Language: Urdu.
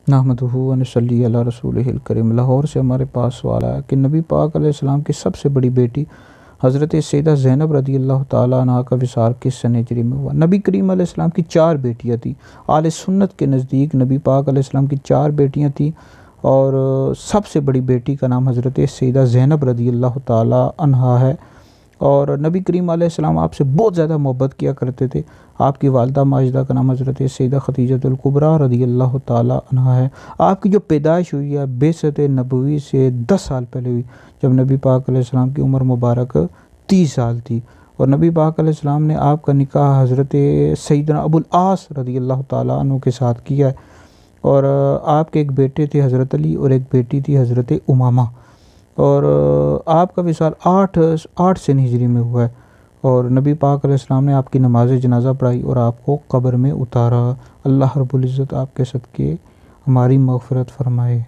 نحمدہ و نصلی علی رسولہ الکریم۔ لاہور سے ہمارے پاس سوال آیا کہ نبی پاک علیہ السلام کی سب سے بڑی بیٹی حضرت سیدہ زینب رضی اللہ تعالیٰ عنہ کا وصال کس سن ہجری میں ہوا؟ نبی کریم علیہ السلام کی 4 بیٹیاں تھیں۔ اہل سنت کے نزدیک نبی پاک علیہ السلام کی 4 بیٹیاں تھیں، اور سب سے بڑی بیٹی کا نام حضرت سیدہ زینب رضی اللہ تعالیٰ عنہ ہے، اور نبی کریم علیہ السلام آپ سے بہت زیادہ محبت کیا کرتے تھے۔ آپ کی والدہ ماجدہ کا نام حضرت سیدہ خدیجہ الکبریٰ رضی اللہ تعالیٰ عنہ ہے۔ آپ کی جو پیدائش ہوئی ہے بعثت نبوی سے 10 سال پہلے ہوئی، جب نبی پاک علیہ السلام کی عمر مبارک 30 سال تھی، اور نبی پاک علیہ السلام نے آپ کا نکاح حضرت سیدنا ابو العاص رضی اللہ تعالیٰ عنہ کے ساتھ کیا ہے، اور آپ کے ایک بیٹے تھے حضرت علی اور ایک بیٹی تھی حضرت امامہ، اور آپ کا وصال 8 سن ہجری میں ہوا ہے، اور نبی پاک علیہ السلام نے آپ کی نماز جنازہ پڑھائی اور آپ کو قبر میں اتارا۔ اللہ رب العزت آپ کے صدقے ہماری مغفرت فرمائے۔